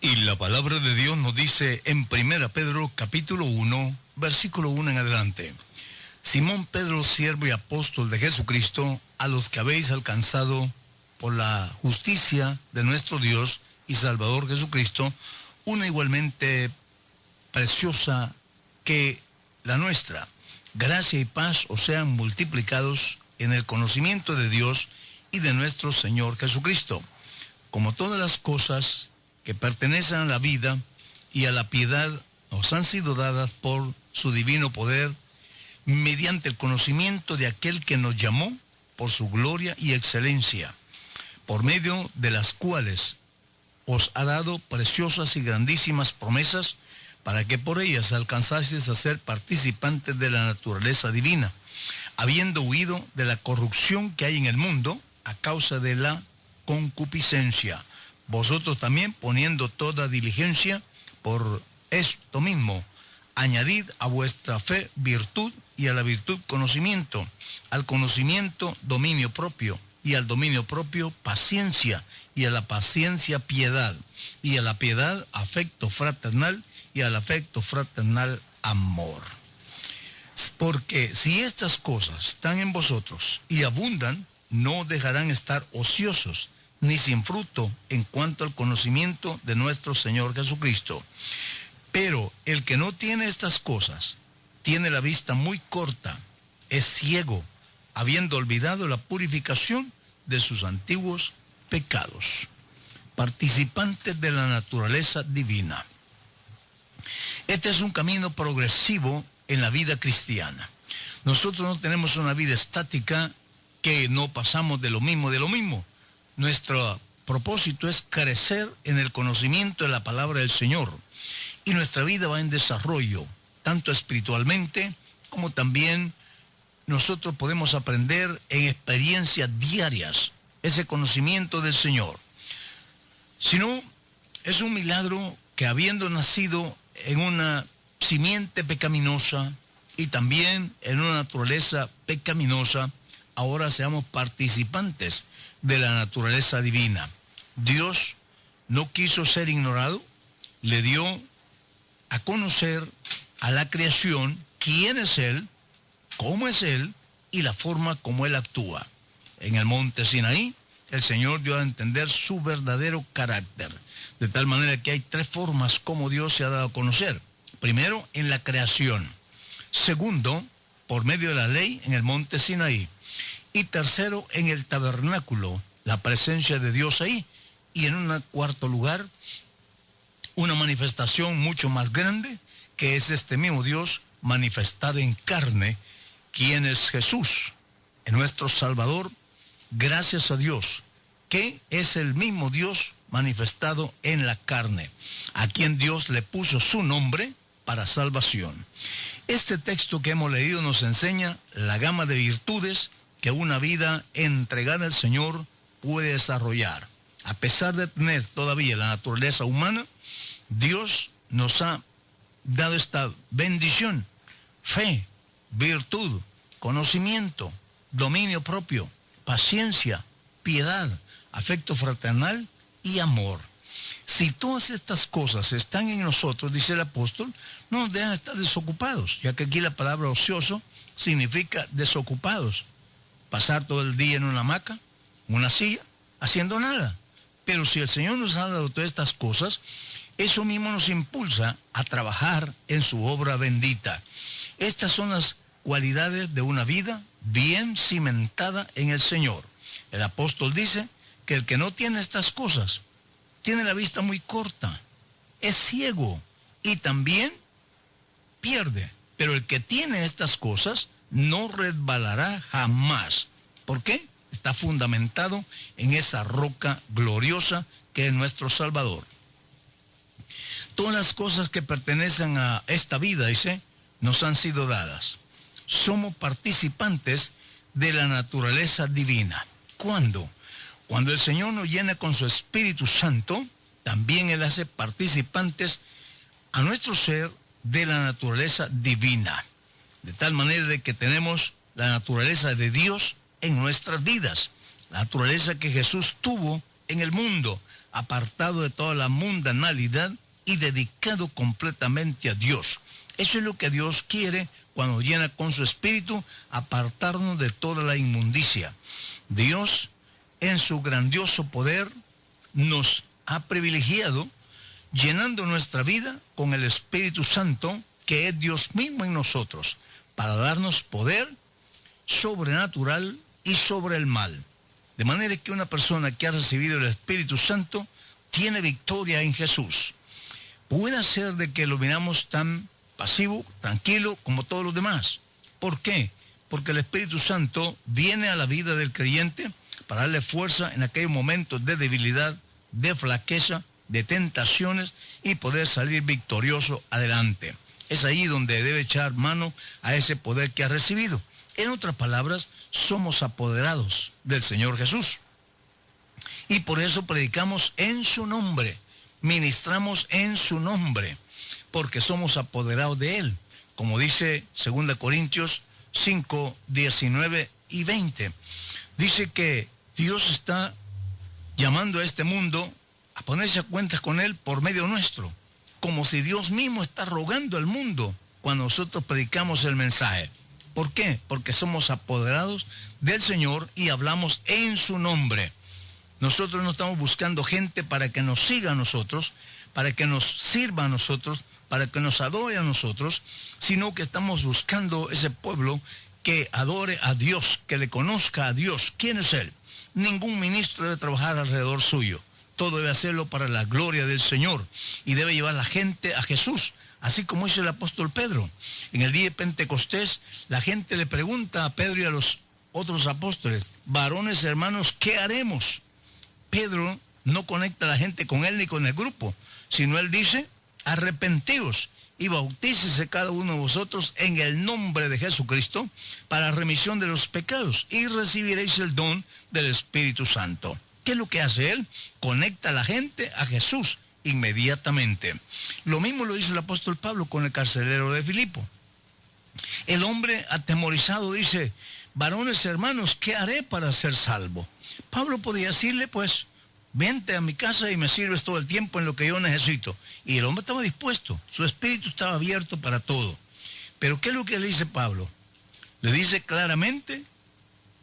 Y la palabra de Dios nos dice en 1 Pedro capítulo 1, versículo 1 en adelante. Simón Pedro, siervo y apóstol de Jesucristo, a los que habéis alcanzado por la justicia de nuestro Dios y Salvador Jesucristo, una igualmente preciosa que la nuestra. Gracia y paz os sean multiplicados en el conocimiento de Dios y de nuestro Señor Jesucristo, como todas las cosas que pertenecen a la vida y a la piedad nos han sido dadas por su divino poder, mediante el conocimiento de aquel que nos llamó por su gloria y excelencia, por medio de las cuales os ha dado preciosas y grandísimas promesas, para que por ellas alcanzaseis a ser participantes de la naturaleza divina, habiendo huido de la corrupción que hay en el mundo a causa de la concupiscencia. Vosotros también, poniendo toda diligencia, por esto mismo, añadid a vuestra fe virtud, y a la virtud conocimiento, al conocimiento dominio propio, y al dominio propio paciencia, y a la paciencia piedad, y a la piedad afecto fraternal, y al afecto fraternal amor. Porque si estas cosas están en vosotros y abundan, no dejarán estar ociosos, ni sin fruto en cuanto al conocimiento de nuestro Señor Jesucristo. Pero el que no tiene estas cosas, tiene la vista muy corta, es ciego, habiendo olvidado la purificación de sus antiguos pecados. Participantes de la naturaleza divina. Este es un camino progresivo en la vida cristiana. Nosotros no tenemos una vida estática que no pasamos de lo mismo. Nuestro propósito es crecer en el conocimiento de la palabra del Señor. Y nuestra vida va en desarrollo, tanto espiritualmente como también nosotros podemos aprender en experiencias diarias ese conocimiento del Señor. Si no, es un milagro que habiendo nacido en una simiente pecaminosa y también en una naturaleza pecaminosa, ahora seamos participantes de la naturaleza divina. Dios no quiso ser ignorado, le dio a conocer a la creación quién es Él, cómo es Él y la forma como Él actúa. En el monte Sinaí, el Señor dio a entender su verdadero carácter, de tal manera que hay tres formas como Dios se ha dado a conocer. Primero, en la creación. Segundo, por medio de la ley en el monte Sinaí. Y tercero, en el tabernáculo, la presencia de Dios ahí. Y en un cuarto lugar, una manifestación mucho más grande, que es este mismo Dios manifestado en carne, quien es Jesús, nuestro Salvador, gracias a Dios, que es el mismo Dios manifestado en la carne, a quien Dios le puso su nombre para salvación. Este texto que hemos leído nos enseña la gama de virtudes que una vida entregada al Señor puede desarrollar. A pesar de tener todavía la naturaleza humana, Dios nos ha dado esta bendición: fe, virtud, conocimiento, dominio propio, paciencia, piedad, afecto fraternal y amor. Si todas estas cosas están en nosotros, dice el apóstol, no nos dejan estar desocupados, ya que aquí la palabra ocioso significa desocupados. Pasar todo el día en una hamaca, una silla, haciendo nada. Pero si el Señor nos ha dado todas estas cosas, eso mismo nos impulsa a trabajar en su obra bendita. Estas son las cualidades de una vida bien cimentada en el Señor. El apóstol dice que el que no tiene estas cosas tiene la vista muy corta, es ciego y también pierde. Pero el que tiene estas cosas no resbalará jamás. ¿Por qué? Está fundamentado en esa roca gloriosa que es nuestro Salvador. Todas las cosas que pertenecen a esta vida, dice, nos han sido dadas. Somos participantes de la naturaleza divina. ¿Cuándo? Cuando el Señor nos llena con su Espíritu Santo, también Él hace participantes a nuestro ser de la naturaleza divina. De tal manera de que tenemos la naturaleza de Dios en nuestras vidas. La naturaleza que Jesús tuvo en el mundo, apartado de toda la mundanalidad y dedicado completamente a Dios. Eso es lo que Dios quiere cuando llena con su espíritu, apartarnos de toda la inmundicia. Dios, en su grandioso poder, nos ha privilegiado llenando nuestra vida con el Espíritu Santo, que es Dios mismo en nosotros, para darnos poder sobrenatural y sobre el mal. De manera que una persona que ha recibido el Espíritu Santo tiene victoria en Jesús. Puede ser de que lo miramos tan pasivo, tranquilo, como todos los demás. ¿Por qué? Porque el Espíritu Santo viene a la vida del creyente para darle fuerza en aquellos momentos de debilidad, de flaqueza, de tentaciones y poder salir victorioso adelante. Es ahí donde debe echar mano a ese poder que ha recibido. En otras palabras, somos apoderados del Señor Jesús. Y por eso predicamos en su nombre, ministramos en su nombre, porque somos apoderados de Él. Como dice 2 Corintios 5, 19 y 20. Dice que Dios está llamando a este mundo a ponerse a cuentas con Él por medio nuestro, como si Dios mismo está rogando al mundo cuando nosotros predicamos el mensaje. ¿Por qué? Porque somos apoderados del Señor y hablamos en su nombre. Nosotros no estamos buscando gente para que nos siga a nosotros, para que nos sirva a nosotros, para que nos adore a nosotros, sino que estamos buscando ese pueblo que adore a Dios, que le conozca a Dios. ¿Quién es Él? Ningún ministro debe trabajar alrededor suyo. Todo debe hacerlo para la gloria del Señor y debe llevar a la gente a Jesús, así como hizo el apóstol Pedro. En el día de Pentecostés, la gente le pregunta a Pedro y a los otros apóstoles: varones hermanos, ¿qué haremos? Pedro no conecta a la gente con él ni con el grupo, sino él dice: arrepentíos y bautícese cada uno de vosotros en el nombre de Jesucristo para remisión de los pecados y recibiréis el don del Espíritu Santo. ¿Qué es lo que hace él? Conecta a la gente a Jesús inmediatamente. Lo mismo lo hizo el apóstol Pablo con el carcelero de Filipo. El hombre atemorizado dice: varones hermanos, ¿qué haré para ser salvo? Pablo podía decirle: pues vente a mi casa y me sirves todo el tiempo en lo que yo necesito. Y el hombre estaba dispuesto, su espíritu estaba abierto para todo. Pero ¿qué es lo que le dice Pablo? Le dice claramente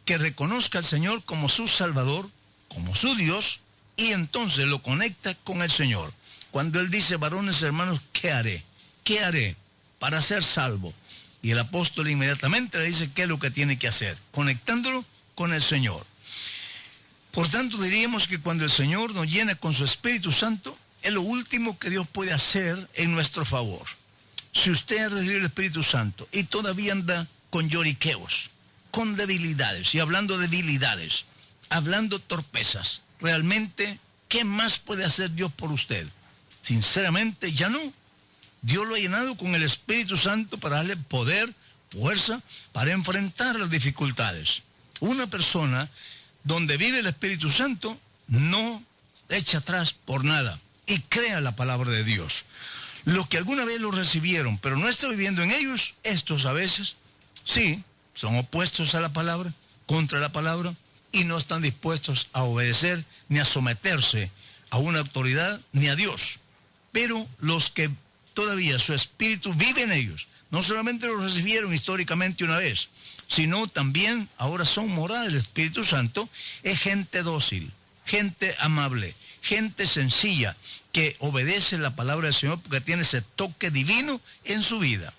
que reconozca al Señor como su Salvador, como su Dios, y entonces lo conecta con el Señor. Cuando él dice: varones hermanos, ¿qué haré? ¿Qué haré para ser salvo? Y el apóstol inmediatamente le dice qué es lo que tiene que hacer, conectándolo con el Señor. Por tanto, diríamos que cuando el Señor nos llena con su Espíritu Santo, es lo último que Dios puede hacer en nuestro favor. Si usted ha recibido el Espíritu Santo y todavía anda con lloriqueos, con debilidades, y hablando de debilidades, hablando torpezas, realmente, ¿qué más puede hacer Dios por usted? Sinceramente, ya no. Dios lo ha llenado con el Espíritu Santo para darle poder, fuerza, para enfrentar las dificultades. Una persona donde vive el Espíritu Santo no echa atrás por nada y crea la palabra de Dios. Los que alguna vez lo recibieron, pero no está viviendo en ellos, estos a veces, sí, son opuestos a la palabra, contra la palabra, y no están dispuestos a obedecer ni a someterse a una autoridad ni a Dios. Pero los que todavía su espíritu vive en ellos, no solamente lo recibieron históricamente una vez, sino también ahora son morada del Espíritu Santo, es gente dócil, gente amable, gente sencilla, que obedece la palabra del Señor porque tiene ese toque divino en su vida.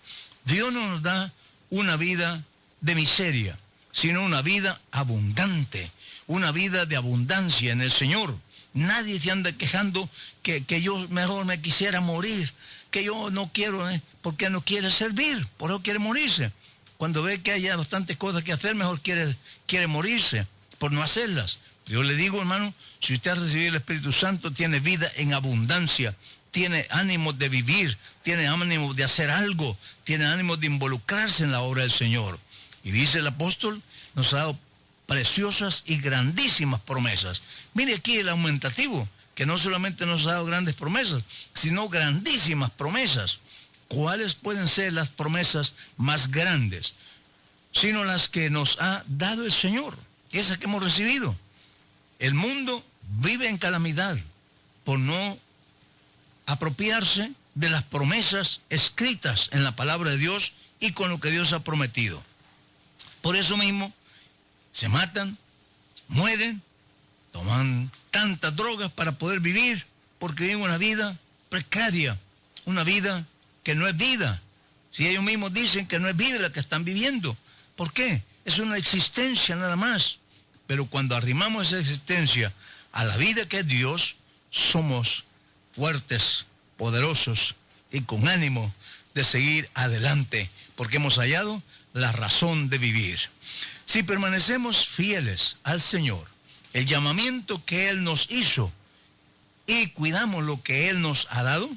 Dios no nos da una vida de miseria, sino una vida abundante, una vida de abundancia en el Señor. Nadie se anda quejando que yo mejor me quisiera morir, que yo no quiero, porque no quiere servir, por eso quiere morirse. Cuando ve que haya bastantes cosas que hacer, mejor quiere morirse por no hacerlas. Yo le digo, hermano, si usted ha recibido el Espíritu Santo, tiene vida en abundancia, tiene ánimo de vivir, tiene ánimo de hacer algo, tiene ánimo de involucrarse en la obra del Señor. Y dice el apóstol, nos ha dado preciosas y grandísimas promesas. Mire aquí el aumentativo, que no solamente nos ha dado grandes promesas, sino grandísimas promesas. ¿Cuáles pueden ser las promesas más grandes? Sino las que nos ha dado el Señor, esas que hemos recibido. El mundo vive en calamidad, por no apropiarse de las promesas escritas en la palabra de Dios y con lo que Dios ha prometido. Por eso mismo se matan, mueren, toman tantas drogas para poder vivir, porque viven una vida precaria, una vida que no es vida. Si ellos mismos dicen que no es vida la que están viviendo, ¿por qué? Es una existencia nada más. Pero cuando arrimamos esa existencia a la vida que es Dios, somos fuertes, poderosos y con ánimo de seguir adelante, porque hemos hallado la razón de vivir. Si permanecemos fieles al Señor, el llamamiento que Él nos hizo, y cuidamos lo que Él nos ha dado,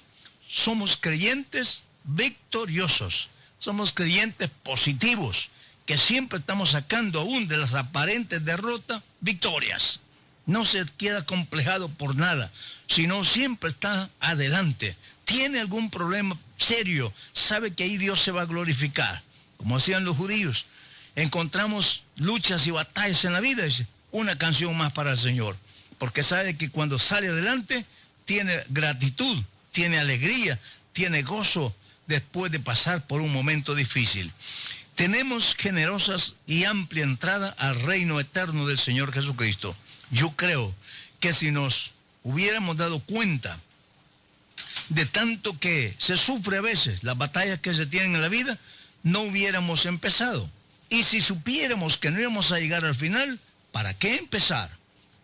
somos creyentes victoriosos, somos creyentes positivos, que siempre estamos sacando aún de las aparentes derrotas victorias. No se queda complejado por nada, sino siempre está adelante. Tiene algún problema serio, sabe que ahí Dios se va a glorificar. Como hacían los judíos, encontramos luchas y batallas en la vida, dice, una canción más para el Señor, porque sabe que cuando sale adelante tiene gratitud, tiene alegría, tiene gozo después de pasar por un momento difícil. Tenemos generosas y amplia entrada al reino eterno del Señor Jesucristo. Yo creo que si nos hubiéramos dado cuenta de tanto que se sufre a veces, las batallas que se tienen en la vida, no hubiéramos empezado. Y si supiéramos que no íbamos a llegar al final, ¿para qué empezar?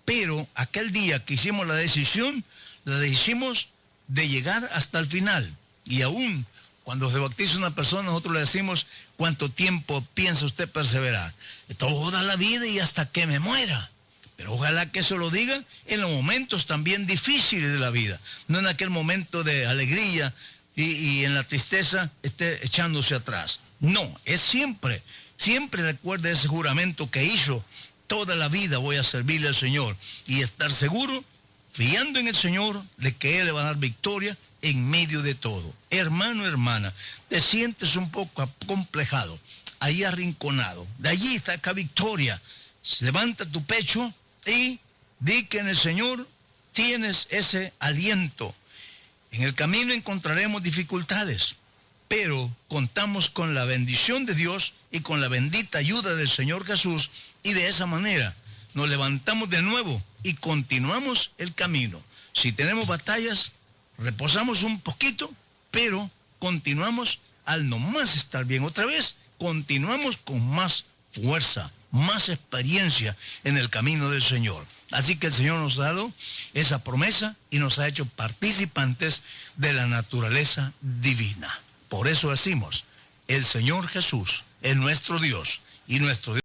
Pero aquel día que hicimos la decisión, la hicimos de llegar hasta el final. Y aún cuando se bautiza una persona, nosotros le decimos, ¿cuánto tiempo piensa usted perseverar? Toda la vida y hasta que me muera. Pero ojalá que eso lo diga en los momentos también difíciles de la vida, no en aquel momento de alegría y en la tristeza esté echándose atrás. No, es siempre recuerde ese juramento que hizo. Toda la vida voy a servirle al Señor y estar seguro, fiando en el Señor, de que Él le va a dar victoria en medio de todo. Hermano, hermana, te sientes un poco acomplejado, ahí arrinconado. De allí está acá victoria. Levanta tu pecho y di que en el Señor tienes ese aliento. En el camino encontraremos dificultades, pero contamos con la bendición de Dios y con la bendita ayuda del Señor Jesús, y de esa manera nos levantamos de nuevo y continuamos el camino. Si tenemos batallas, reposamos un poquito, pero continuamos al nomás estar bien otra vez, continuamos con más fuerza, más experiencia en el camino del Señor. Así que el Señor nos ha dado esa promesa y nos ha hecho participantes de la naturaleza divina. Por eso decimos, el Señor Jesús es nuestro Dios y nuestro Dios